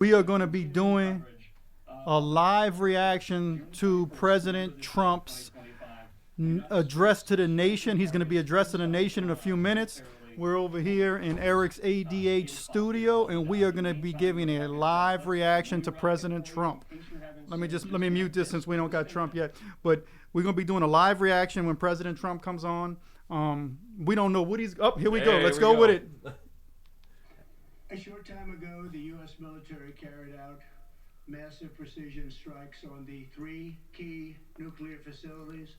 We are going to be doing a live reaction to President Trump's address to the nation. He's going to be addressing the nation in a few minutes. We're over here in Eric's ADHD studio, and we are going to be giving a live reaction to President Trump. Let me mute this since we don't got Trump yet. But we're going to be doing a live reaction when President Trump comes on. We don't know what he's up. Here we go. Let's go with it. A short time ago, the U.S. military carried out massive precision strikes on the three key nuclear facilities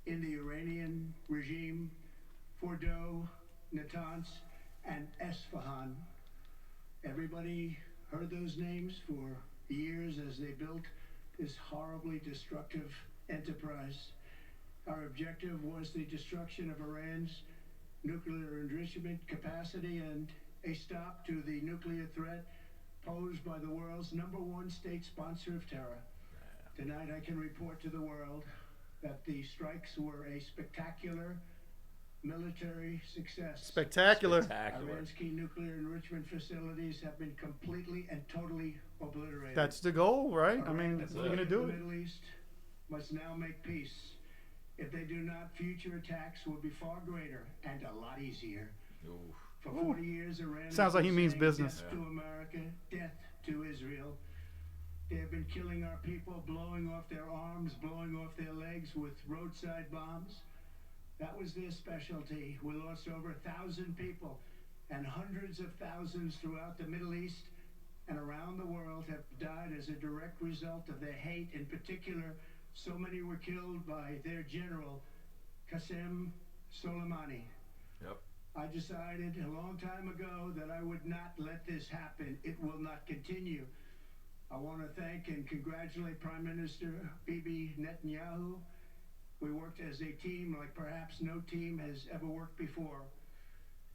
in the Iranian regime: Fordow, Natanz, and Esfahan. Everybody heard those names for years as they built this horribly destructive enterprise. Our objective was the destruction of Iran's nuclear enrichment capacity and a stop to the nuclear threat posed by the world's #1 state sponsor of terror. Tonight I can report to the world that the strikes were a spectacular military success. Spectacular. Iran's key nuclear enrichment facilities have been completely and totally obliterated. That's the goal, right? Iran, I mean, we're going to do the it. Middle East must now make peace. If they do not, future attacks will be far greater and a lot easier. Oof. For 40 years, Iran Sounds like he means saying business. Death to America, death to Israel. They have been killing our people, blowing off their arms, blowing off their legs with roadside bombs. That was their specialty. We lost over 1,000 people, and hundreds of thousands throughout the Middle East and around the world have died as a direct result of their hate. In particular, so many were killed by their general, Qasem Soleimani. Yep. I decided a long time ago that I would not let this happen. It will not continue. I want to thank and congratulate Prime Minister Bibi Netanyahu. We worked as a team like perhaps no team has ever worked before.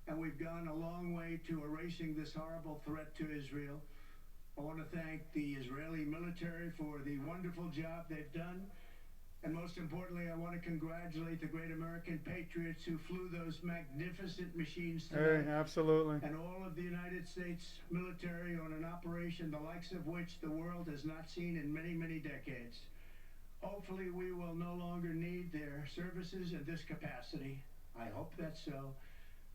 And we've gone a long way to erasing this horrible threat to Israel. I want to thank the Israeli military for the wonderful job they've done. And most importantly, I want to congratulate the great American patriots who flew those magnificent machines today. Hey, absolutely. And all of the United States military on an operation the likes of which the world has not seen in many, many decades. Hopefully we will no longer need their services in this capacity. I hope that's so.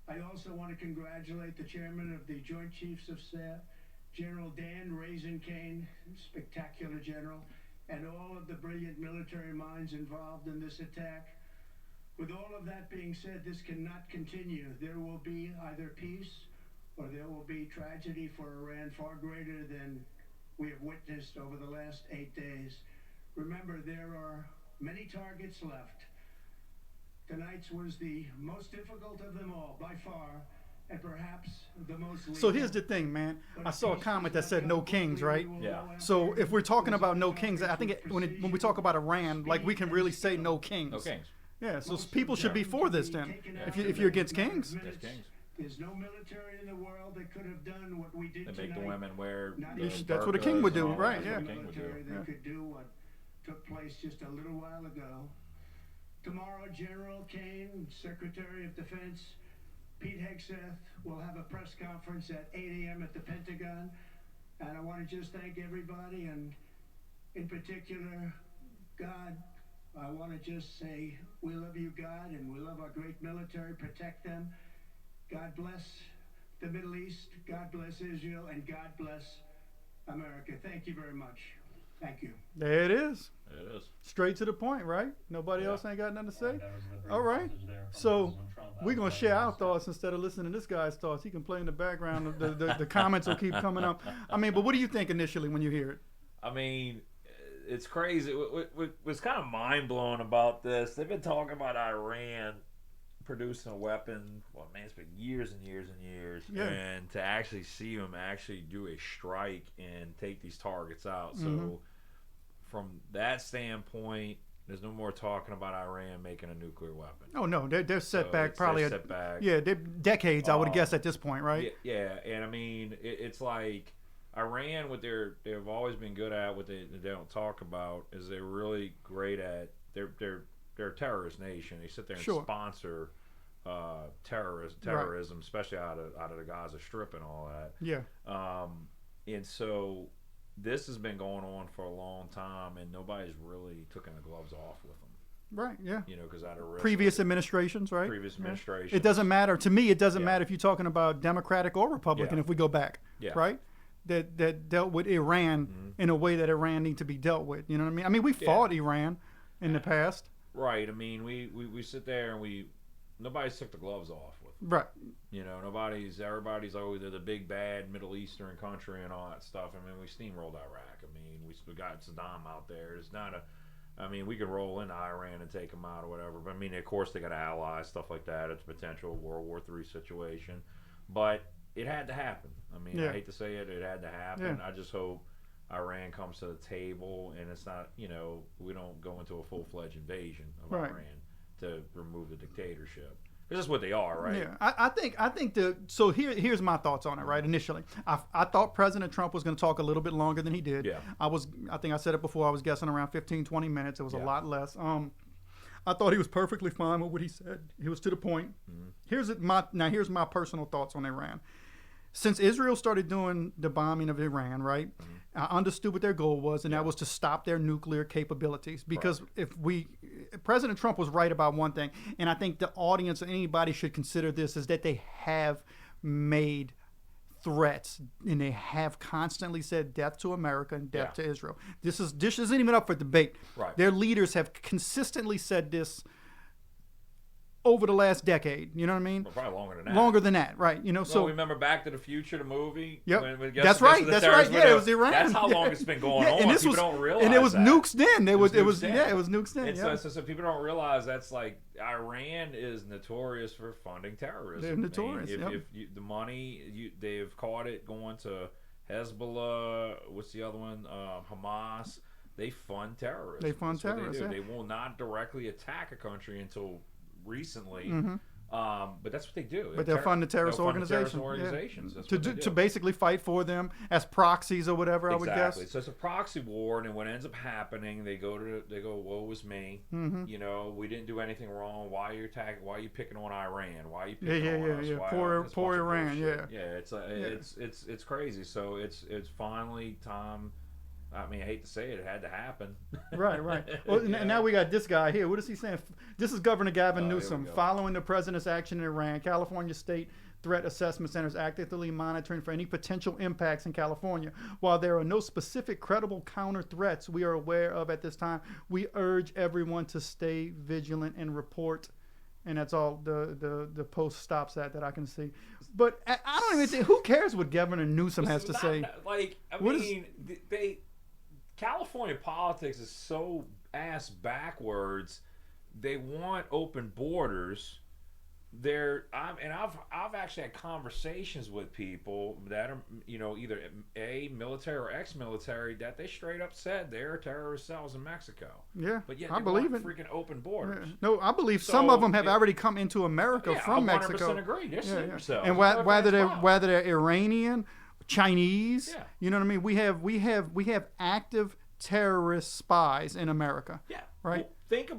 I also want to congratulate the chairman of the Joint Chiefs of Staff, General Dan Kane, spectacular general, and all of the brilliant military minds involved in this attack. With all of that being said, this cannot continue. There will be either peace or there will be tragedy for Iran far greater than we have witnessed over the last 8 days. Remember, there are many targets left. Tonight's was the most difficult of them all, by far, and perhaps the most lethal. So here's the thing, man. I saw a comment that said no kings, right? Yeah. So if we're talking about no kings, I think when we talk about Iran, like we can really say no kings. No kings. Yeah, so people should be for this then. If you're against kings. There's kings. There's no military in the world that could have done what we did They tonight. make the women wear. That's what a king would do, burqas and all right? that. Yeah. That's what a king would do. Military that Yeah. could do what took place just a little while ago. Tomorrow, General Kane, Secretary of Defense, Pete Hegseth will have a press conference at 8 a.m. at the Pentagon. And I want to just thank everybody, and in particular, God. I want to just say we love you, God, and we love our great military. Protect them. God bless the Middle East. God bless Israel, and God bless America. Thank you very much. Thank you. There it is. It is. Straight to the point, right? Nobody else ain't got nothing to say? That was the brief All right. message there from So President Trump. we're going to share our thoughts instead of listening to this guy's thoughts. He can play in the background. The comments will keep coming up. I mean, but what do you think initially when you hear it? I mean, it's crazy. What was kind of mind-blowing about this, they've been talking about Iran producing a weapon, well, man, it's been years and years and years. Yeah. And to actually see them actually do a strike and take these targets out. So Mhm. from that standpoint, there's no more talking about Iran making a nuclear weapon. Oh, no, they're set So back it's- probably. they're set back. Yeah, they're decades, I would guess, at this point, right? Yeah, and I mean, it's like Iran, what they've always been good at, what they don't talk about, is they're really great at, they're a terrorist nation. They sit there and Sure. sponsor terrorism, Right. especially out of the Gaza Strip and all that. Yeah. and so this has been going on for a long time, and nobody's really taken the gloves off with them. Right. Yeah. You know, because out of risk. Previous administrations, right? Previous administrations. It doesn't matter to me. It doesn't matter if you're talking about Democratic or Republican. Yeah. If we go back, Yeah. right, that dealt with Iran in a way that Iran need to be dealt with. You know what I mean? I mean, we fought Iran in the past. Right. I mean, we sit there and nobody's took the gloves off with them. Right. You know, everybody's always they're the big bad Middle Eastern country and all that stuff. I mean, we steamrolled Iraq. I mean, we got Saddam out there. It's not a I mean, we could roll into Iran and take them out or whatever. But I mean, of course, they got allies, stuff like that. It's a potential World War III situation. But it had to happen. I mean, I hate to say it, it had to happen. I just hope Iran comes to the table and it's not, you know, we don't go into a full-fledged invasion of Iran to remove the dictatorship. This is what they are, right? Yeah, I think so here's my thoughts on it, right? Initially, I thought President Trump was going to talk a little bit longer than he did. Yeah. I think I said it before, I was guessing around 15, 20 minutes. It was a lot less. I thought he was perfectly fine with what he said. He was to the point. Here's my personal thoughts on Iran. Since Israel started doing the bombing of Iran, right, I understood what their goal was, and that was to stop their nuclear capabilities. Because President Trump was right about one thing, and I think the audience or anybody should consider this, is that they have made threats, and they have constantly said death to America and death to Israel. This isn't even up for debate. Right. Their leaders have consistently said this over the last decade, you know what I mean? Well, probably longer than that. Longer than that, right? You know, so remember Back to the Future, the movie? Yep. When That's right. Yeah, it was Iran. That's how long it's been going on. And this People was, don't realize and it was that. nukes then. It was nukes then. yeah, it was nukes then. And Yeah. so people don't realize that's like Iran is notorious for funding terrorism. They're notorious. I mean, yep. if you, the money they've caught it going to Hezbollah. What's the other one? Hamas. They fund terrorism. They fund That's what terrorists, They do. yeah. They will not directly attack a country until recently. Mm-hmm. But that's what they do. But they'll fund the terrorist they'll fund the organization. organizations. That's To what they do. to basically fight for them as proxies or whatever. Exactly. I would guess. So it's a proxy war, and what ends up happening, they go, woe is me. Mm-hmm. You know, we didn't do anything wrong. Why are you attacking? Why are you picking on Iran? Why are you picking on us? Yeah. Why Poor this bunch of Iran. bullshit? Yeah. It's crazy. So it's finally time. I mean, I hate to say it had to happen. Right. Well, and now we got this guy here. What is he saying? This is Governor Gavin Here we Newsom. go. Following the president's action in Iran, California State Threat Assessment Center is actively monitoring for any potential impacts in California. While there are no specific credible counter threats we are aware of at this time, we urge everyone to stay vigilant and report. And that's all the post stops at that I can see. But I don't even think, who cares what Governor Newsom has to say? California politics is so ass backwards. They want open borders. I've actually had conversations with people that are, you know, either military or ex-military, that they straight up said there are terrorist cells in Mexico. Yeah, But yet I they believe want it. freaking open borders. Yeah. No, I believe some of them have already come into America from I 100% Mexico. agree. They're sleeper cells. And whether they're Iranian, Chinese, you know what I mean. We have active terrorist spies in America. Yeah. Right. Well, think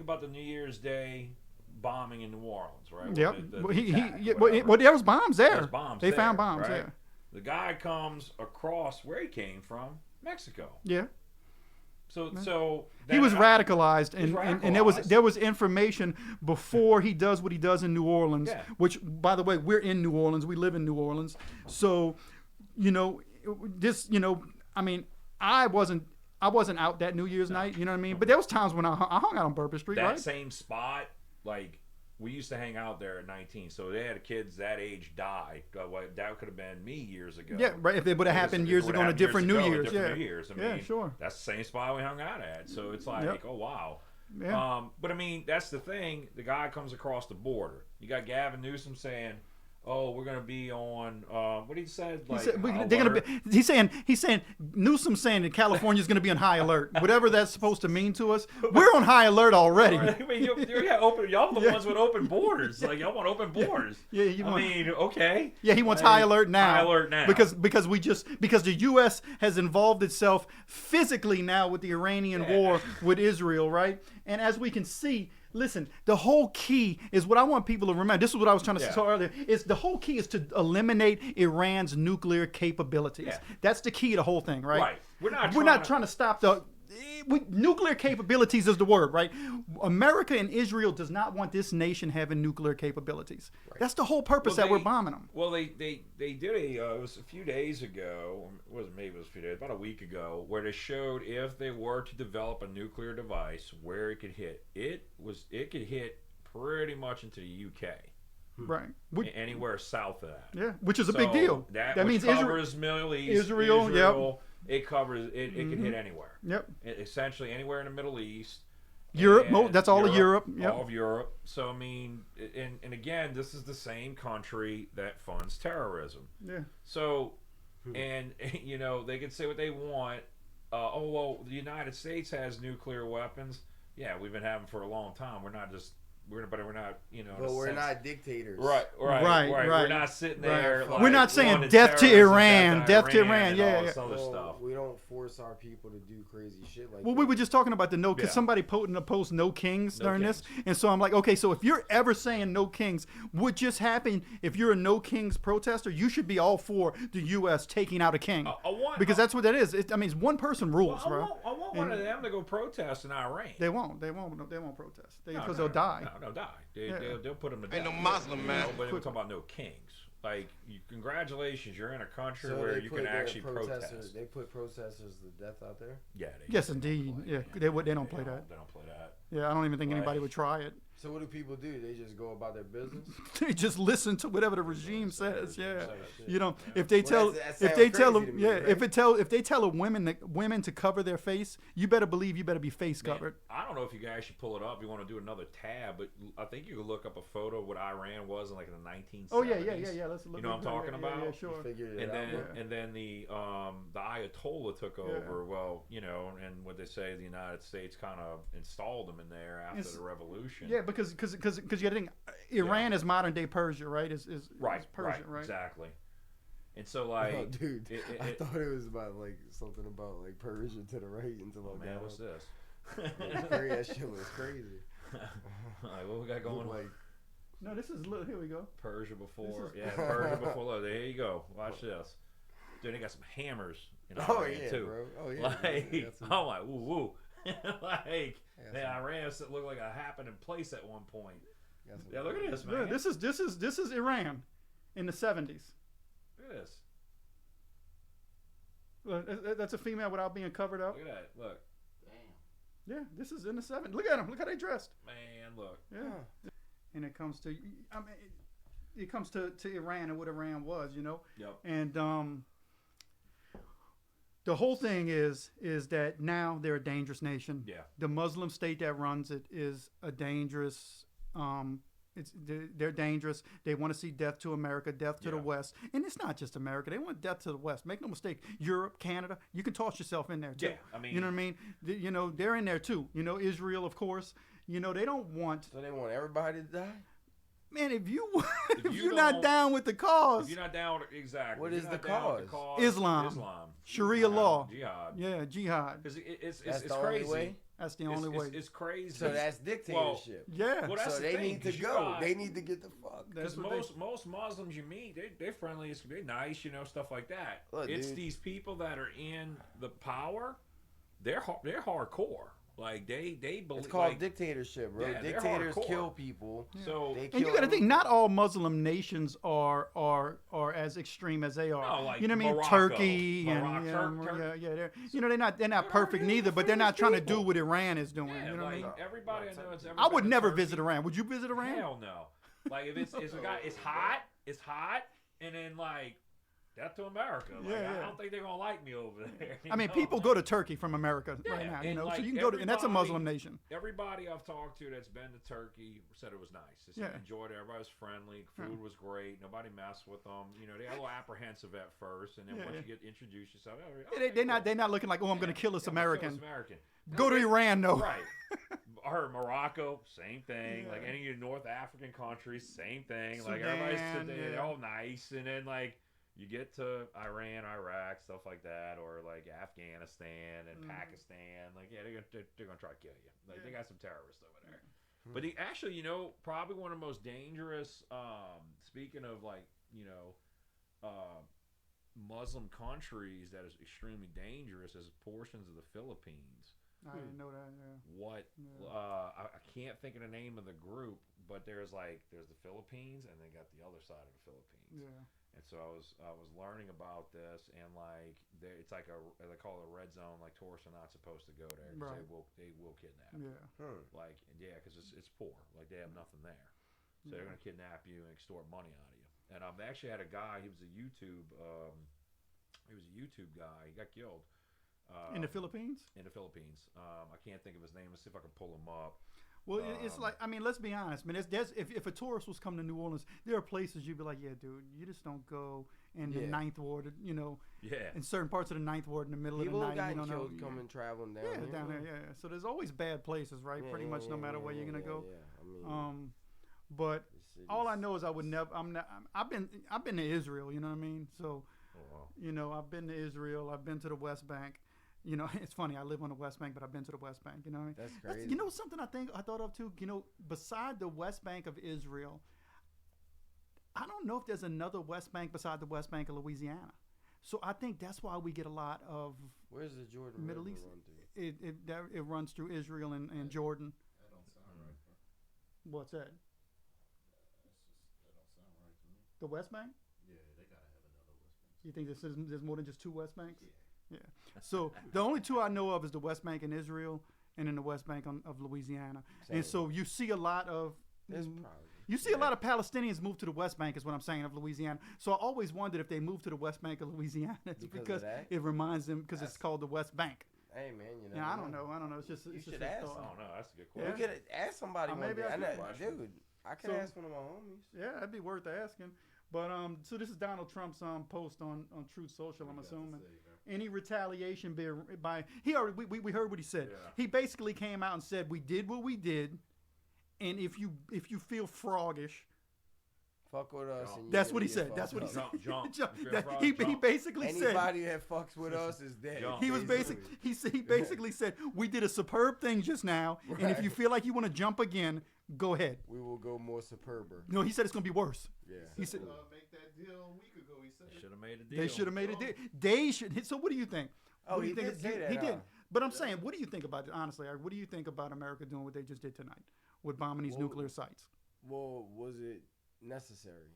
about the New Year's Day bombing in New Orleans, right? Yep. Well, there was bombs there. There's bombs They there, found bombs. right? Yeah. The guy comes across where he came from, Mexico. Yeah. So he was radicalized, He's and there was information before he does what he does in New Orleans. Yeah. Which, by the way, we're in New Orleans. We live in New Orleans. So, you know, I mean, I wasn't out that New Year's night. You know what I mean? But there was times when I hung out on Bourbon Street. That right? same spot, like, we used to hang out there at 19. So they had kids that age die. That could have been me years ago. Yeah, right. If it would have happened years ago on a different New Year's. New Year's. I mean, sure. That's the same spot we hung out at. So it's like, oh, wow. Yeah. But I mean, that's the thing. The guy comes across the border. You got Gavin Newsom saying, "Oh, we're gonna be on." What did he say? Like, they're gonna be. He's saying Newsom's saying that California's gonna be on high alert. Whatever that's supposed to mean to us, we're on high alert already. I mean, y'all the ones with open borders. Like, y'all want open borders. Okay. Yeah, he wants high alert now. High alert now. Because the U.S. has involved itself physically now with the Iranian war with Israel, right? And as we can see, Listen, the whole key is what I want people to remember. This is what I was trying to Yeah. say earlier. Is the whole key is to eliminate Iran's nuclear capabilities. Yeah. That's the key to the whole thing, right? Right. We're We're not not trying to stop the. Nuclear capabilities is the word, right? America and Israel does not want this nation having nuclear capabilities. Right. That's the whole purpose that we're bombing them. Well, they did it was a few days ago, maybe it was a few days, about a week ago, where they showed if they were to develop a nuclear device, where it could hit. It could hit pretty much into the UK. Right. Anywhere south of that. Yeah, which is a big deal. That means covers Middle East, Israel. Yep. It covers it. It can hit anywhere. Yep. Essentially anywhere in the Middle East. Europe. That's all of Europe. Yep. All of Europe. So I mean, and again, this is the same country that funds terrorism. Yeah. So, and they can say what they want. Oh well, the United States has nuclear weapons. Yeah, we've been having for a long time. We're not, But we're not dictators. Right. We're not sitting there. Right. Like, we're not saying wanting death to terrorism, Iran, death to Iran. and Yeah, all this other Well, stuff. we don't force our people to do crazy shit like Well, that. we were just talking about the no, because Yeah. somebody put in a post "no kings" No during kings. this, and so I'm like, okay, so if you're ever saying "no kings," what just happened? If you're a "no kings" protester, you should be all for the U.S. taking out a king, because that's what that is. It's one person rules, Well, bro. I want one of them to go protest in Iran. They won't protest because they'll die. No, die. Yeah. They'll put them to death. Ain't no Muslim, man. But we're talking about no kings. Like, congratulations, you're in a country So where they you put can the actually protesters- protest. They put protesters to death out there? Yeah. Yes, indeed. Yeah, they don't play that. They don't play that. Yeah, I don't even think anybody would try it. So what do people do? They just go about their business? They just listen to whatever the regime says. Yeah, you know, Yeah. if they Well, tell, that if they sounds tell crazy them, to me, yeah, right? if they tell a women to cover their face, you better believe you better be face Man, covered. I don't know if you guys should pull it up. You want to do another tab, but I think you could look up a photo of what Iran was in like in the 1970s. Oh yeah. Let's look. You know what I'm talking about? Yeah, sure. Figured it And out. then Yeah. and then the Ayatollah took over. Well, and what they say, the United States kind of installed them in there after It's- the revolution. Yeah, because you got to think, Iran is modern day Persia, right? Is Persia, right? Exactly. And so like, Oh, dude, it- I thought it was about like something about like Persia to the right until oh I man, got what's up. this? That shit was crazy. Like, what we got going? Like, No, this is here we go. Persia before, This yeah, Persia before. Look, there you go. Watch this. Dude, they got some hammers in oh Iran yeah, too. bro. Oh yeah. Like, yeah, that's I'm like, woo woo. Like, Yeah, man, Iran looked like a happening place at one point. got some- Yeah, look at this, Yeah, man. this is Iran in the 70s. Look at this. That's a female without being covered up. Look at that. Look, Yeah, this is in the 70s. Look at them. Look how they dressed. man. Look. Yeah. And it comes to, it comes to Iran and what Iran was, Yep. And the whole thing is that now they're a dangerous nation. Yeah. The Muslim state that runs it is a dangerous. They're dangerous. They want to see death to America, death to the Yeah. West, and it's not just America. They want death to the West. Make no mistake. Europe, Canada, you can toss yourself in there too. Yeah, I mean, you know what I mean? They're in there too. Israel, of course. They don't want. So they want everybody to die? Man, if you If if you you're not don't- down with the cause, If you're not down with exactly. What if is you're not the down with cause? Islam. Sharia law. Jihad. yeah, jihad. Because That's it's the only crazy. way? That's the only way. It's crazy. So that's dictatorship. Yeah. Well, that's So the they thing, need to 'cause you go. got- They need to get the fuck. That's Because what most Muslims you meet, they're friendly, they're nice, stuff like that. Look, it's dude. these people that are in the power, they're hardcore. Like they believe. It's called like, dictatorship, bro. Yeah, they're Dictators hardcore. kill people. So They And kill you got to think, everyone. not all Muslim nations are as extreme as they are. No, like you know what I mean? Morocco. Turkey and they're not perfect neither, but they're not trying to do what Iran is doing. yeah, You know what I like mean? everybody I know, it's I everybody would in never Turkey. visit Iran. Would you visit Iran? Hell no. Like if it's it's hot, and then like death to America. Like, Yeah, I yeah. don't think they're gonna like me over there. I mean, know? people go to Turkey from America right Yeah, now, and so like you can go to, and that's a everybody- Muslim nation. Everybody I've talked to that's been to Turkey said it was nice. They said Yeah. enjoyed it. Everybody was friendly. Food was great. Nobody messed with them. They got a little apprehensive at first, and then Yeah, once yeah. you get introduced yourself, They're not looking like, oh, I'm going to kill this American. American. Go to Iran, though. Right. Or Morocco, same thing. Yeah. Like any of the North African countries, same thing. Like Sudan, everybody's sitting there, yeah. they're all nice, and then like you get to Iran, Iraq, stuff like that, or like Afghanistan and Pakistan. Like they're gonna try to kill you. Like they got some terrorists over there. But actually, probably one of the most dangerous. Speaking of Muslim countries that is extremely dangerous is portions of the Philippines. I didn't know that. Yeah. What? Yeah. I can't think of the name of the group, but there's the Philippines, and they got the other side of the Philippines. Yeah. And so I was learning about this, and it's like they call it a red zone. Like tourists are not supposed to go there because Right. they will kidnap. Yeah. Because it's poor. Like they have nothing there, so they're gonna kidnap you and extort money out of you. And I've actually had a guy. He was a YouTube guy. He got killed. In the Philippines? In the Philippines. I can't think of his name. Let's see if I can pull him up. Well, it's like, I mean, let's be honest. I mean, if a tourist was coming to New Orleans, there are places you'd be like, yeah, dude, you just don't go in the Ninth Ward, Yeah. in certain parts of the Ninth Ward in the middle People of the night. got You don't know. killed coming traveling down here. Down there, yeah. So there's always bad places, right? Pretty much no matter where you're going to go. Yeah. I mean, But all I know is I would never, I've been to Israel, you know what I mean? So, Oh, wow. I've been to Israel. I've been to the West Bank. It's funny. I live on the West Bank, but I've been to the West Bank. You know what I mean? That's crazy. Something I thought of too. Beside the West Bank of Israel, I don't know if there's another West Bank beside the West Bank of Louisiana. So I think that's why we get a lot of where's the Jordan Middle River East. run through? It runs through Israel and Jordan. That don't sound right, bro. What's that? That don't sound right to me. The West Bank? Yeah, they gotta have another West Bank. You think there's more than just two West Banks? Yeah. Yeah. So the only two I know of is the West Bank in Israel and then the West Bank of Louisiana. And so you see a lot of There's probably. you see a lot of Palestinians move to the West Bank is what I'm saying of Louisiana. So I always wondered if they moved to the West Bank of Louisiana. It's Because of because that? it reminds them because it's called the West Bank. Hey man, Yeah, I don't know. It's just You it's should just a ask thought. I don't know. That's a good We question. could ask somebody one maybe day. I I should know, question. dude, I could So- ask one of my homies. Yeah, that'd be worth asking. But so this is Donald Trump's post on Truth Social. I'm assuming any retaliation by he already we heard what he said. Yeah. He basically came out and said we did what we did, and if you feel froggish, Fuck with us. And you that's can what he be a said. fuck That's what he up. said. Jump. Jump. If you're a That- frog, he jump. basically said. Anybody that fucks with us is dead. Jump. He was he basically said we did a superb thing just now, and if you feel like you want to jump again, go ahead. We will go more superber. No, he said it's gonna be worse. Yeah. He said Make that deal a week ago. He said Should have made a deal. they should have made it. They should. So what do you think? Oh, What do he you think? did say that, He huh? did. But I'm saying, what do you think about it? Honestly, Eric, what do you think about America doing what they just did tonight with bombing these Well- nuclear sites? Well, was it necessary?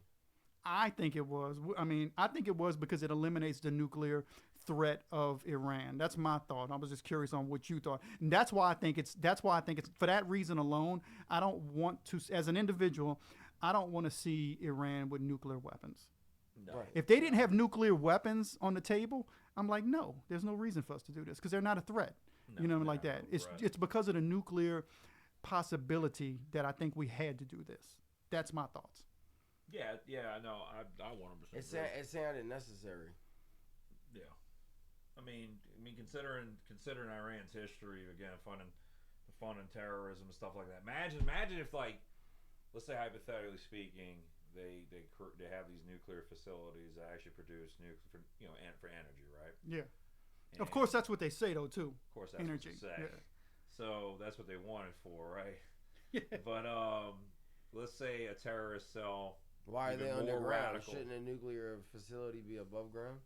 I think it was. I mean, I think it was because it eliminates the nuclear threat of Iran. That's my thought. I was just curious on what you thought. And that's why I think it's for that reason alone. I don't want to, as an individual, I don't want to see Iran with nuclear weapons. No. Right. If they didn't have nuclear weapons on the table, I'm like, no, there's no reason for us to do this because they're not a threat. No, you know, they're like not that. a It's threat. it's because of the nuclear possibility that I think we had to do this. That's my thoughts. Yeah, no, I 100%. It sounded necessary. Yeah, I mean, considering Iran's history again, funding terrorism and stuff like that. Imagine if, like, let's say hypothetically speaking, they have these nuclear facilities that actually produce nuclear, for energy, right? Yeah. And Of course, that's what they say though too. of course, that's energy. what they say. Yeah. So that's what they want it for, right? But let's say a terrorist cell. Why are they Even more underground? radical. Shouldn't a nuclear facility be above ground?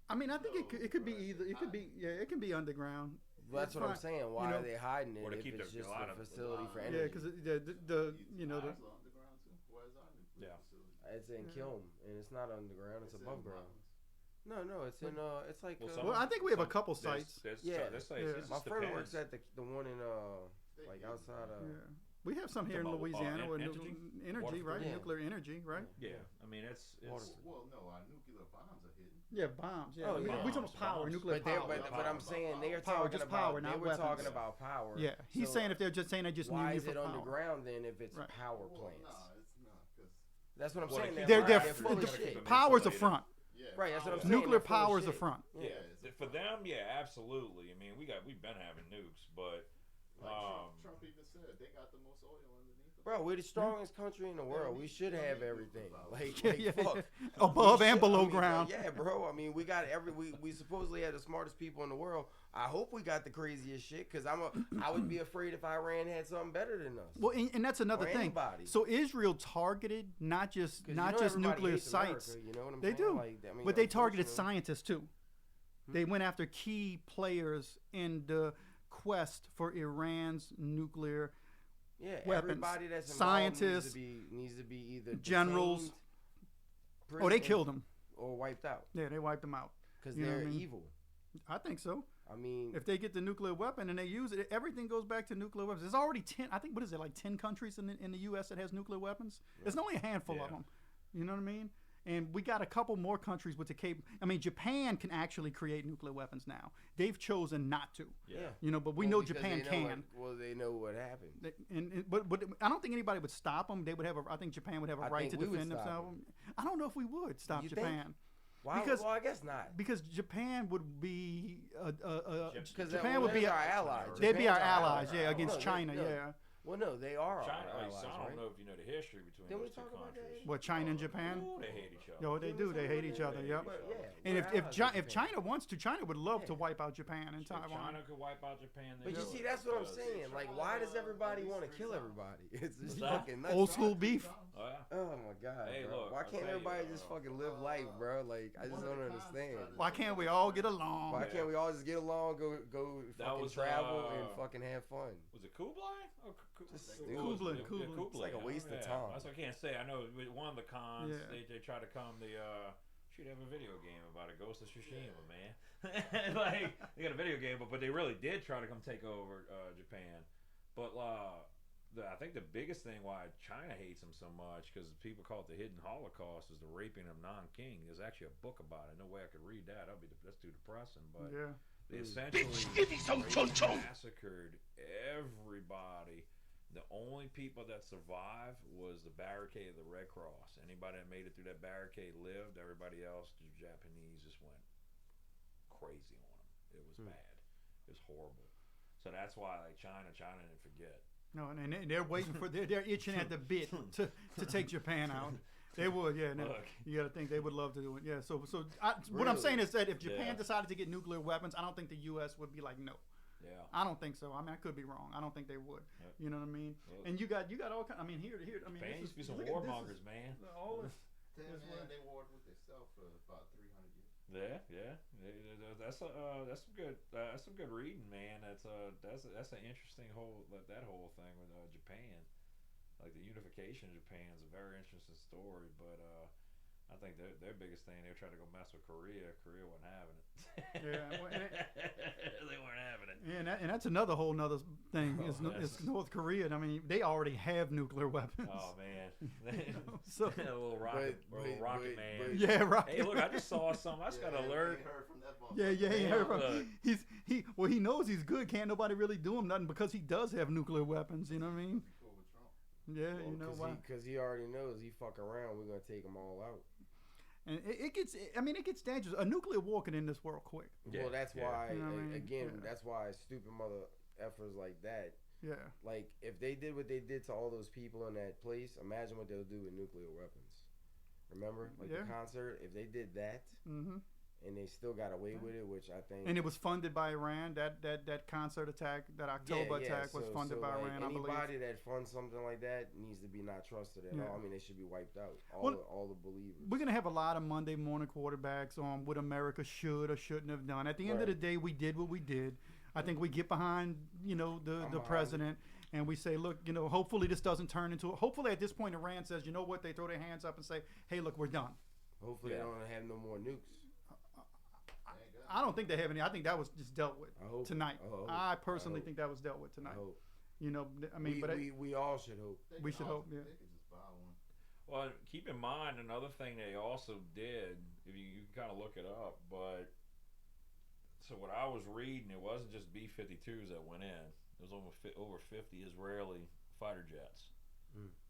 I mean, I think it could be either. It could be it can be underground. That's It's what I'm fine. saying. Why You know, are they hiding it Or to if keep it's their- just a lot a of- facility for Yeah, energy? because the underground too. Where's our nuclear Yeah. facility? It's in Kiln, and it's not underground. It's in above ground. mountains. No, it's in it's like Well, well, I think we have a couple sites. Yeah. This my just friend depends. works at the one in like outside of. Yeah. We have some here in Talking about, Louisiana with energy? energy, Water- right? Yeah. Nuclear energy, right? Yeah, I mean it's Well, no, our nuclear bombs are hidden. Yeah, bombs. Yeah, Oh, we yeah. talking about power, Bombs. nuclear But they're power. but I'm saying they are Power, talking just about power, they not were weapons. talking about power. Yeah, he's So saying if they're just saying they just why need you is for it power. underground then if it's Right. power Well, plants? nah, it's not, because That's what I'm Well, saying. they They're They're full of the shit. power's a Insulated. front. yeah, Right, that's what I'm power- saying. Nuclear they're full of power is a shit. front. Yeah, it's for them. Yeah, absolutely. I mean, we've been having nukes, but like Trump even said, they got the most oil underneath Bro, we're the strongest country in the world. We should have everything. Like, Yeah, fuck. above We and should- below I mean, ground. yeah, bro. I mean, we got we supposedly have the smartest people in the world. I hope we got the craziest shit, because I would be afraid if Iran had something better than us. Well, and that's another Or thing. anybody. So Israel targeted not just 'Cause not you know just everybody nuclear hates America, sites. you know what I'm They saying? do, Like, I mean, but they targeted unfortunately- scientists too. They went after key players in the quest for Iran's nuclear. Yeah, weapons, everybody that's involved scientists, needs to be either generals. detained, Oh, they prisoned, killed them. or wiped out Yeah, they wiped them out. because You know they're what I mean? evil. I think so. I mean, If they get the nuclear weapon and they use it, everything goes back to nuclear weapons. There's already 10. I think what is it, like 10 countries in the U.S. that has nuclear weapons? There's only a handful of Yeah. them. You know what I mean? And we got a couple more countries with the I mean, Japan can actually create nuclear weapons now. They've chosen not to. yeah. You know, but we Well, know because Japan they know can. they know what happened. But I don't think anybody would stop them. They would have. I think Japan would have a I right to think we would defend stop themselves. I don't know if we would stop You think? Japan. Why? Because- Well, I guess not. Because Japan would be Because Japan would be our ally. they'd be our Japan's allies, yeah, ally. against No, China, no. yeah. Well, no, they are China, our like, allies, so I don't right? know if you know the history between Didn't we those two talk about that? countries. What, China and Japan? Ooh, they hate each other. Yo, they do. They hate each other. Yep. But, yeah, And we're if allies with if Japan. China wants to, China would love to Yeah. wipe out Japan and If Taiwan. China could wipe out Japan, they But you would, see, that's what I'm because- saying. Like, why does everybody want to kill everybody? It's just that? fucking nuts. Old school beef. Oh, yeah. Oh my god, Hey, bro. look, Why I'll can't tell you, everybody just fucking live life, bro? Like, I just One of don't the cons understand. tried to- Why can't we all get along? Why can't we all just get along, go That fucking was, travel and fucking have fun? Was it Kublai? Oh, Just it stupid. was- Kublai, yeah, Kublai. It's like a waste of yeah. time. That's what I can't say. I know one of the cons, Yeah. they try to come should have a video game about it, Ghost of Tsushima, man. Like, they got a video game, but they really did try to come take over Japan. But I think the biggest thing why China hates them so much, because people call it the hidden Holocaust, is the raping of non-king. There's actually a book about it. No way I could read that. That's too depressing. But Yeah. they essentially raped and massacred everybody. The only people that survived was the barricade of the Red Cross. Anybody that made it through that barricade lived. Everybody else, the Japanese, just went crazy on them. It was bad. It was horrible. So that's why, like, China didn't forget. No, and they're waiting for they're itching at the bit to take Japan out. They would, yeah. No, Look. you got to think they would love to do it. Yeah. So what I'm Really? saying is that if Japan Yeah. decided to get nuclear weapons, I don't think the U.S. would be like no. Yeah. I don't think so. I mean, I could be wrong. I don't think they would. Yep. You know what I mean? Well, and you got all kind. I mean, here. I mean, Japan this used to be is- some look at- this is- warmongers, man. All this. Damn, That's man, what- they warred with themselves for about 300 years. Yeah. That's some good reading, man. That's an interesting that whole thing with Japan, like the unification of Japan is a very interesting story. But I think their biggest thing, they were trying to go mess with Korea. Korea wasn't having it. Yeah, well, and they weren't having it. And that's another whole nother thing Oh, is North Korea. I mean, they already have nuclear weapons. Oh man, So- a little rocket but- man. but- Yeah, right. Hey, look, I just saw something. I just got an alert. Ain't heard from that Yeah, motherfucker. he Yeah, heard from- look. he knows he's good. Can't nobody really do him nothing because he does have nuclear weapons. You know what I mean? Be cool with Trump. Yeah, you know why? Because he already knows he fuck around, we're gonna take them all out. And it gets dangerous. A nuclear war can end this world quick. Yeah, Well, that's yeah. why, You know what I mean? again, Yeah. that's why stupid mother effers like that. Yeah, Like, if they did what they did to all those people in that place, imagine what they'll do with nuclear weapons. Remember, like Yeah. the concert, if they did that hmm and they still got away with it, which I think. and it was funded by Iran. That concert attack, that October attack, was funded by like, Iran. I believe. anybody that funds something like that needs to be not trusted at Yeah. all. I mean, they should be wiped out. Well, All the believers. We're gonna have a lot of Monday morning quarterbacks on what America should or shouldn't have done. At the end of the Right. day, we did what we did. I think we get behind, the behind president, and we say, look, hopefully this doesn't turn into. Hopefully at this point, Iran says, you know what? They throw their hands up and say, hey, look, we're done. Hopefully, Yeah. they don't have no more nukes. Ain't got I don't think they have any. I think that was just dealt with I hope tonight. I hope. I personally I hope. think that was dealt with I tonight. hope. I mean, we all should hope. They we can should also- hope, yeah. They could just buy one. Well, keep in mind another thing they also did. If you can kind of look it up, but so what I was reading, it wasn't just B-52s that went in. There was over 50 Israeli fighter jets,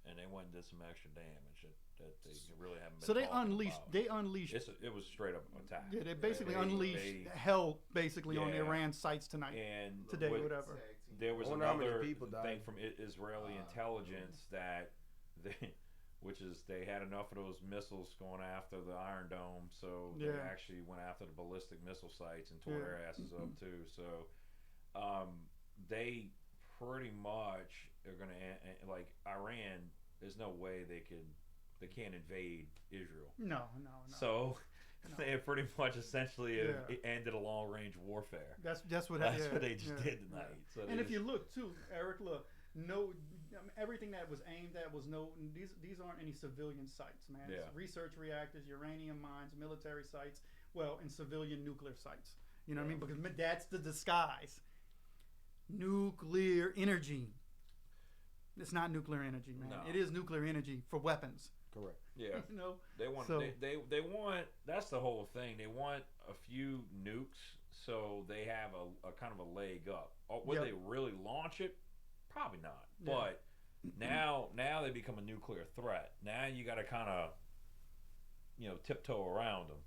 and they went and did some extra damage that they really haven't been. so they talking unleashed. about. They unleashed. It was straight up attack. Yeah, they basically They- unleashed hell basically on Yeah. Iran sites tonight. and Today, what- whatever. Tag team there was I wonder how many another people thing died. from Israeli intelligence that which is they had enough of those missiles going after the Iron Dome, so they Yeah. actually went after the ballistic missile sites and tore Yeah. their asses up too. So they pretty much are gonna like Iran. There's no way they can't invade Israel. No. So No. they have pretty much essentially Yeah. ended a long range warfare. That's what That's yeah, what they just yeah, did tonight. yeah. So they And if just- you look too, Eric, look, no, everything that was aimed at was no. These aren't any civilian sites, man. Yeah. It's research reactors, uranium mines, military sites, well, and civilian nuclear sites. You know what I mean? Because that's the disguise. Nuclear energy. It's not nuclear energy, man. No. It is nuclear energy for weapons. Correct. yeah. You know. They want So- they want that's the whole thing. They want a few nukes so they have a kind of a leg up. Would Yep. they really launch it? Probably not. Yeah. But now they become a nuclear threat. Now you got to kind of tiptoe around them.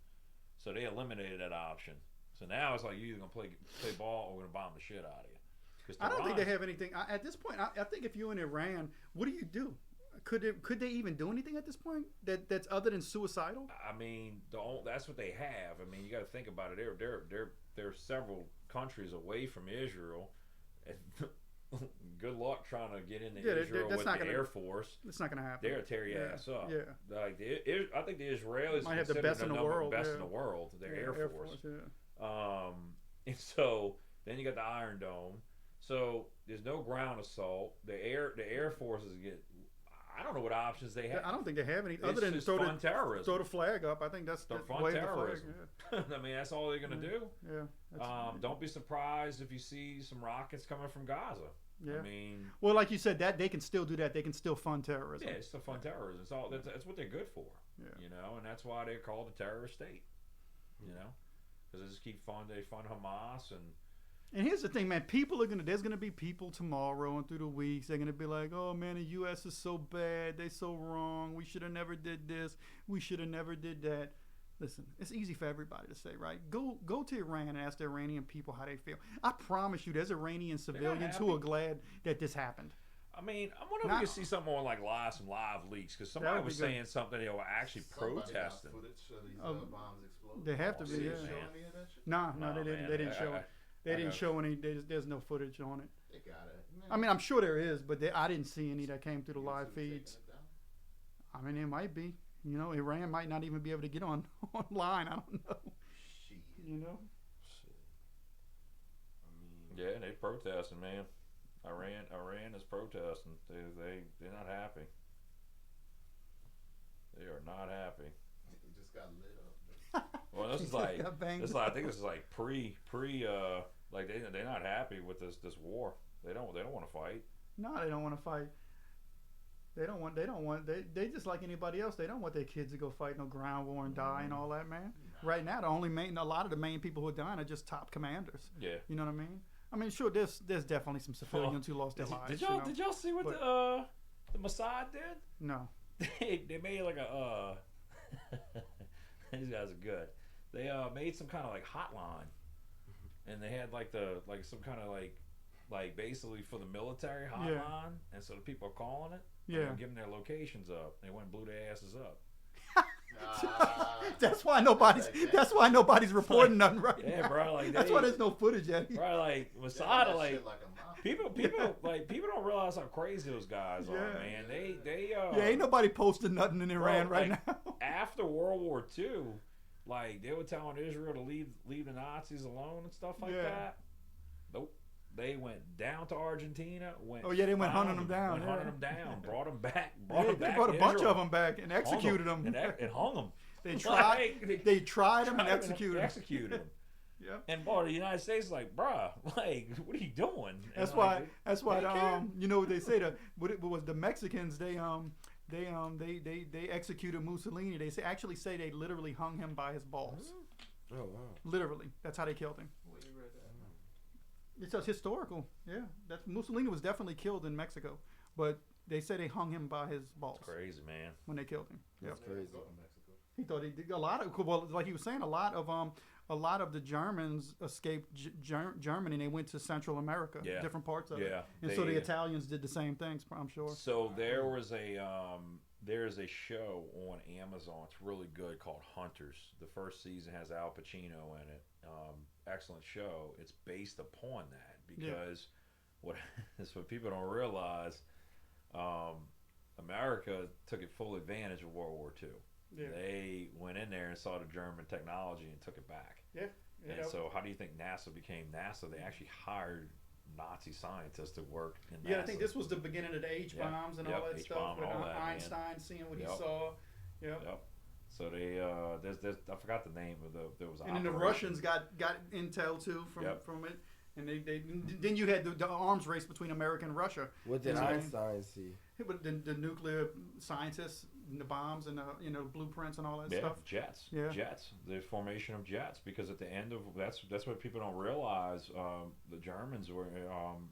So they eliminated that option. So now it's like you're either gonna play ball or we're gonna bomb the shit out of you. 'Cause I don't think they Tehran- have anything at this point. I think if you're in Iran, what do? Could they even do anything at this point that's other than suicidal? I mean, that's what they have. I mean, you got to think about it. They're several countries away from Israel. And good luck trying to get into Yeah, Israel that's with not the gonna- Air Force. It's not going to happen. They'll tear your Yeah, ass up. yeah. Like I think the Israelis Might have the considered best in the world, best yeah. in the world. Their Yeah, Air Force. Yeah. And so then you got the Iron Dome. So there's no ground assault. The Air Forces get. I don't know what options they have. I don't think they have any It's other than just throw fun the terrorism. flag up. I think that's They're the fun wave the terrorism. flag. I mean, that's all they're gonna do. Yeah. Yeah. Don't be surprised if you see some rockets coming from Gaza. Yeah. I mean, Well, like you said, that they can still do that. They can still fund terrorism. yeah, it's the fun terrorism. It's all that's what they're good for. Yeah. You know, and that's why they're called a terrorist state. You know, because they just they fund Hamas And here's the thing, man. There's gonna be people tomorrow and through the weeks. They're gonna be like, "Oh man, the U.S. is so bad. They're so wrong. We should have never did this. We should have never did that." Listen, it's easy for everybody to say, right? Go to Iran and ask the Iranian people how they feel. I promise you, there's Iranian civilians who happy. are glad that this happened. I mean, I wonder if Not- we can see something on like some live leaks because That somebody would was be good. saying something they were actually Somebody got protesting. footage of these bombs exploding. They have to be, Did yeah. they show any of that shit? No, No, they didn't. man, They didn't show. They I didn't got- show any. There's no footage on it. They got it. Man, I mean, I'm sure there is, but I didn't see any that came through the you live should've taken feeds. it down. I mean, it might be. You know, Iran might not even be able to get on online. I don't know. Shit. You know. I mean, Yeah, and they protesting, man. Iran is protesting. They're not happy. They are not happy. it just got lit up. Well, this is Jesus like got banged this is like, I think this is like pre like they're not happy with this war. They don't want to fight. No, they don't want to fight. They just like anybody else. They don't want their kids to go fight no ground war and die and all that, man. Right now, a lot of the main people who are dying are just top commanders. Yeah. You know what I mean? I mean, sure, there's definitely some civilians who lost their lives. Did you y'all know? did y'all see what But- the Mossad did? No. They made like a these guys are good. They made some kind of like hotline, and they had like some kind of like basically for the military hotline, and so the people are calling it. Yeah. and giving their locations up. They went and blew their asses up. That's why nobody's reporting nothing right Yeah, now. bro, like That's they- why there's no footage yet. Right, like They did Mossad, that like shit like a mafia. people don't realize how crazy those guys are, Yeah. man. They Yeah, ain't nobody posting nothing in Iran right like, now. After World War II, like they were telling Israel to leave the Nazis alone and stuff like Yeah. that. Nope. They went down to Argentina. Oh, yeah, they went found hunting them down, Went yeah. hunting them down. Brought them back. Yeah, them they back brought to a bunch Israel. of them back and executed them. And hung them. They tried. Like, They tried them and executed them. Executed them. Yep. And boy, the United States is like, bruh, like, what are you doing? And That's like, why. they care. You know what they say? What it was the Mexicans? They executed Mussolini. They actually say they literally hung him by his balls. Oh wow. Literally, that's how they killed him. Where you read that? It's just historical. Yeah, that Mussolini was definitely killed in Mexico, but they say they hung him by his balls Crazy, man. when they killed him. Yep. That's crazy. Go to Mexico. He thought he did a lot of like he was saying, a lot of a lot of the Germans escaped Germany and they went to Central America, Yeah. different parts of it. Yeah, And so the they- Italians did the same things, I'm sure. So there's a show on Amazon. It's really good called Hunters. The first season has Al Pacino in it. Excellent show. It's based upon that because what people don't realize. America took it full advantage of World War II. Yeah. They went in there and saw the German technology and took it back. Yeah. And so, how do you think NASA became NASA? They actually hired Nazi scientists to work in NASA. Yeah, I think this was the beginning of the H bombs and all that stuff. H-bomb and With all that, man. Einstein seeing what he Yep. saw. Yep. Yep. So they there's I forgot the name of there was. And then the Russians got intel too from it, and they then you had the arms race between America and Russia. What did Yeah. Einstein see? But the nuclear scientists, and the bombs, and the blueprints and all that stuff. Jets. Yeah. Jets. The formation of jets, because at the end of that's what people don't realize. The Germans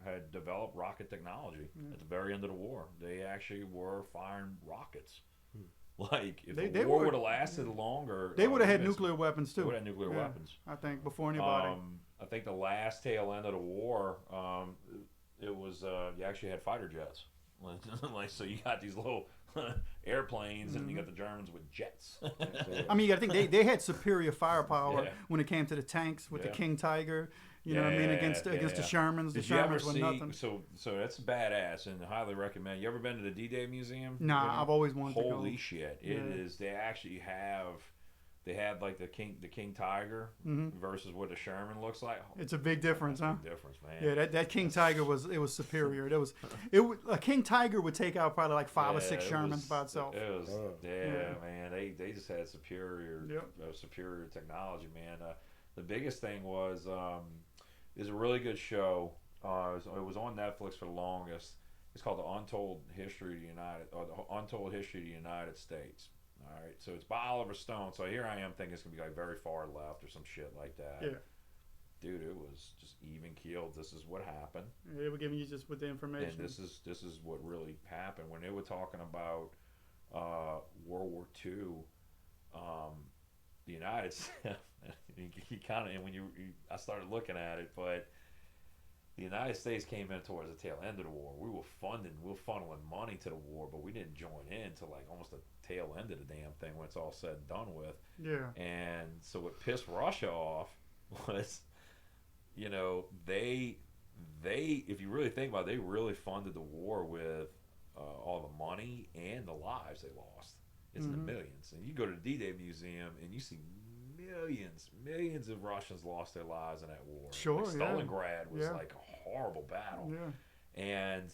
had developed rocket technology at the very end of the war. They actually were firing rockets. Like if the war would have lasted longer, they would have had nuclear weapons too. They would have nuclear weapons. I think before anybody. I think the last tail end of the war, it was you actually had fighter jets. Like so, you got these little airplanes, and you got the Germans with jets. I mean, you got to think they had superior firepower Yeah. when it came to the tanks with the Yeah. King Tiger. You know what I mean? Against the Shermans. The Did you ever Shermans were see? nothing. So that's badass, and highly recommend. You ever been to the D-Day Museum? Nah, I've always wanted to go. Holy shit! It is. They actually have. They had like the King Tiger versus what the Sherman looks like. It's a big difference, huh? Big difference, man. Yeah, that King Tiger was superior. A King Tiger would take out probably like 5 or 6 Shermans by itself. It was, Yeah. man. They just had superior technology, man. The biggest thing was is a really good show. It was on Netflix for the longest. It's called The Untold History of the United States. All right, so it's by Oliver Stone. So here I am thinking it's gonna be like very far left or some shit like that. Yeah. Dude, it was just even keeled. This is what happened. They were giving you just with the information. And this is what really happened when they were talking about World War II. The United States. You kind of, and when I started looking at it, but the United States came in towards the tail end of the war. We were funneling money to the war, but we didn't join in till like almost the tail end of the damn thing when it's all said and done with. Yeah. And so what pissed Russia off was, they if you really think about it, they really funded the war with all the money and the lives they lost. It's in the millions. And you go to the D-Day Museum and you see millions of Russians lost their lives in that war. Sure, like Stalingrad was like a horrible battle. Yeah. And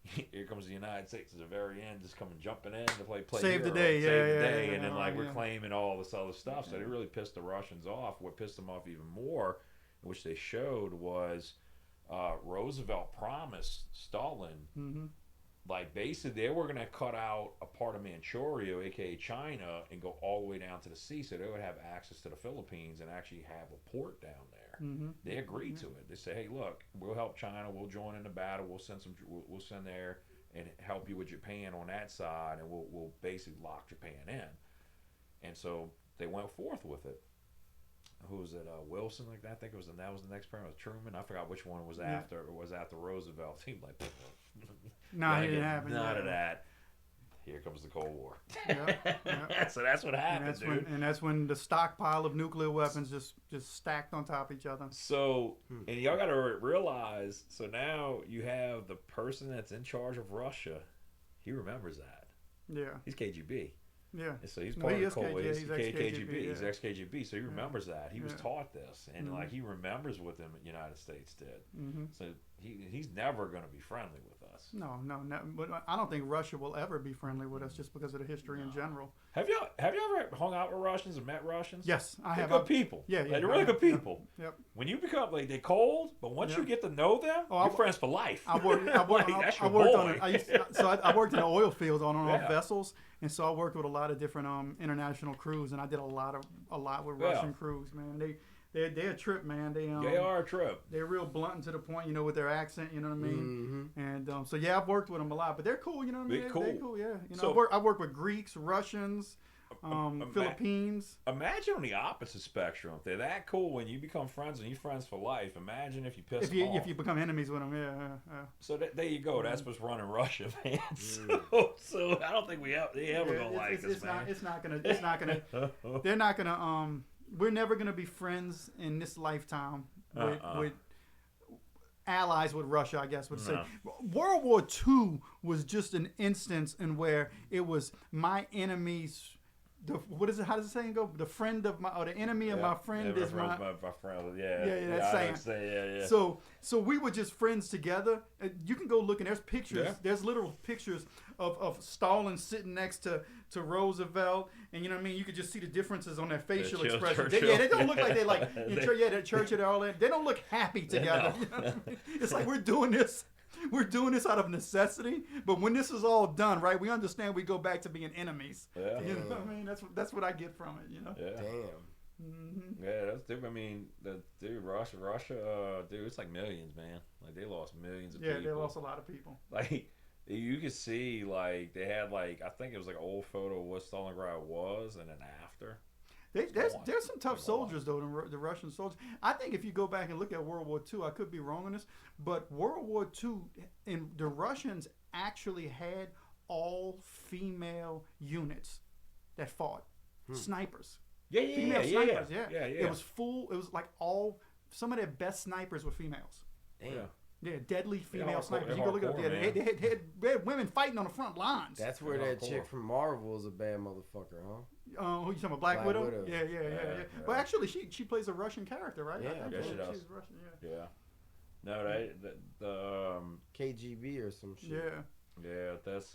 here comes the United States at the very end, just coming jumping in to play Save the hero, day, save the yeah, day, yeah, and then yeah, like yeah. reclaiming all this other stuff. So they really pissed the Russians off. What pissed them off even more, which they showed, was Roosevelt promised Stalin, like basically they were going to cut out a part of Manchuria, aka China, and go all the way down to the sea, so they would have access to the Philippines and actually have a port down there. They agreed to it. They say, "Hey, look, we'll help China. We'll join in the battle. We'll send there and help you with Japan on that side, and we'll basically lock Japan in." And so they went forth with it. Who was it? Wilson, like that. I think that was the next president. Truman. I forgot which one was after. It was after Roosevelt. Seemed like No, it didn't happen. None of that. Here comes the Cold War. Yeah. So that's what happened, dude. And that's when the stockpile of nuclear weapons just stacked on top of each other. So, and y'all got to realize, so now you have the person that's in charge of Russia. He remembers that. Yeah. He's KGB. Yeah. And so he's No, part he of the is Cold War. KGB. He's He's ex-KGB, He's yeah. ex-KGB. So he remembers that. He was Yeah. taught this. And like he remembers what the United States did. Mm-hmm. So he's never going to be friendly with us. No. But I don't think Russia will ever be friendly with us just because of the history in general. Have you ever hung out with Russians or met Russians? Yes, I They're have. good people. Yeah, Like, yeah. they're really good people. Yep. When you become like they're cold, but once you get to know them, Oh, you're friends for life. I worked That's your worked boy. on it. I worked in the oil fields on Yeah. vessels, and so I worked with a lot of different international crews, and I did a lot with Russian crews. Man, they're a trip, man. They are a trip. They're real blunt and to the point, with their accent. You know what I mean? And so yeah, I've worked with them a lot, but they're cool. You know what I mean? They're cool. They're cool. Yeah. So- I worked with Greeks, Russians. Philippines. Imagine on the opposite spectrum. If they're that cool when you become friends and you're friends for life. Imagine if you piss If them you off. if you become enemies with them, yeah. So there you go. That's what's running Russia, man. So I don't think they ever gonna like us, man. It's not gonna. They're not gonna. We're never gonna be friends in this lifetime with allies with Russia, I guess would say. World War II was just an instance in where it was my enemy's. What is it? How does the saying go? The friend of my, or the enemy of my friend is my friend. that's saying. Yeah. So we were just friends together. You can go look and there's pictures. Yeah. There's literal pictures of Stalin sitting next to Roosevelt, and you know what I mean. You could just see the differences on their facial expressions. They don't look like they like the church and all that. They don't look happy together. You know what I mean? It's like we're doing this out of necessity, but when this is all done, right, we understand we go back to being enemies. Yeah. You know what I mean? That's what I get from it, you know? Yeah. Damn. Mm-hmm. Yeah, that's dude. I mean, Russia, dude, it's like millions, man. Like they lost millions of people. Yeah, they lost a lot of people. Like you could see, like they had like I think it was like an old photo of what Stalingrad was, and then after. There's some tough soldiers though, the Russian soldiers. I think if you go back and look at World War II, I could be wrong on this, but World War II, and the Russians actually had all female units that fought, snipers. Female snipers. Yeah. It was full. It was like some of their best snipers were females. Damn. Yeah, deadly female hardcore- snipers. they're You go look it up. hardcore, Yeah, they had women fighting on the front lines. That's where They're that hardcore. chick from Marvel is a bad motherfucker, huh? Who you talking about? Black Widow? Widow. Yeah. Well, actually, she plays a Russian character, right? Yeah, I think yeah, she does. She's Russian. Yeah. Yeah. No, the KGB or some shit. yeah, that's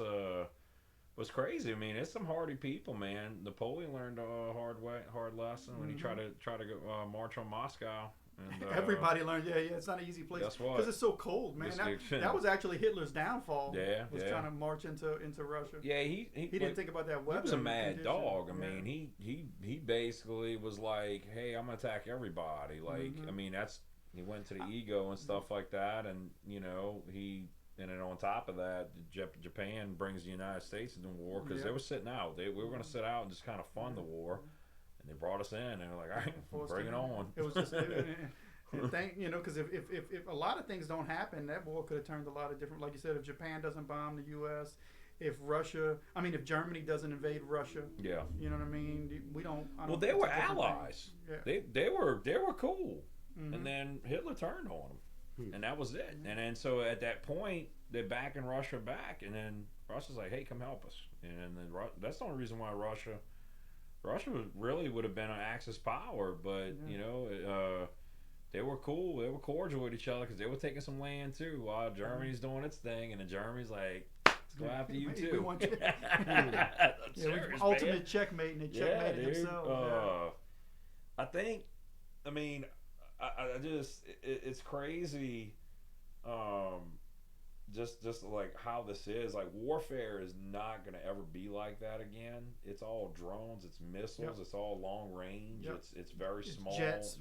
what's crazy. I mean, it's some hardy people, man. Napoleon learned a hard lesson when he tried to go march on Moscow. And, Everybody learned. Yeah. It's not an easy place Guess what? because it's so cold, man. That was actually Hitler's downfall. Was trying to march into Russia. Yeah, he didn't think about that weather. He was a mad condition. dog. I Yeah. mean, he basically was like, "Hey, I'm gonna attack everybody." Like, I mean, he went to the ego and stuff like that, and you know, and then on top of that, Japan brings the United States into war because they were sitting out. We were gonna sit out and just kind of fund the war. And they brought us in, and they were like, "All right, bring it on." It was just, because if a lot of things don't happen, that war could have turned a lot of different. Like you said, if Japan doesn't bomb the U.S., if Germany doesn't invade Russia, Yeah. you know what I mean. Well, they were allies. Yeah. They were cool, and then Hitler turned on them, and that was it. And then so at that point, they're backing Russia back, and then Russia's like, "Hey, come help us." And then that's the only reason why Russia really would have been an Axis power, but you know, they were cool. They were cordial with each other because they were taking some land too, while Germany's doing its thing, and then Germany's like, "Let's go after you too." We want you. Serious, ultimate man. checkmate, and they checkmated themselves. I think, I mean, I just it's crazy. Just like how this is, like warfare is not gonna ever be like that again. It's all drones, it's missiles, it's all long range, it's very small jets.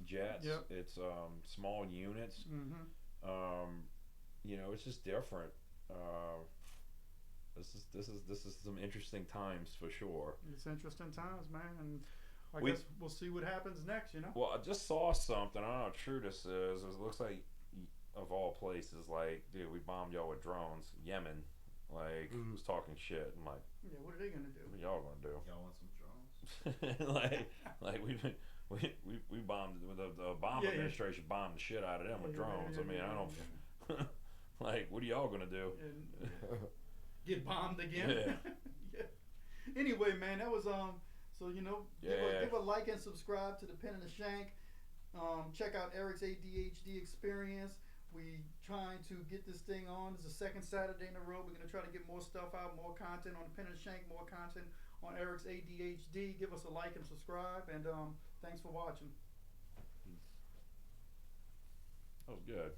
It's small units. You know, it's just different. This is some interesting times for sure. It's interesting times, man, and I guess we'll see what happens next. You know. Well, I just saw something. I don't know how true this is. It looks like, of all places, like, dude, we bombed y'all with drones. Yemen, like, was talking shit. I'm like, yeah, what are they gonna do? What are y'all gonna do? Y'all want some drones? like we bombed the Obama administration bombed the shit out of them with drones. I mean, I don't like. What are y'all gonna do? Get bombed again? Yeah. Anyway, man, that was So give a like and subscribe to the Pen and the Shank. Check out Eric's ADHD experience. We trying to get this thing on. It's the second Saturday in a row. We're gonna try to get more stuff out, more content on the Pen and Shank, more content on Eric's ADHD. Give us a like and subscribe, and thanks for watching. That was good.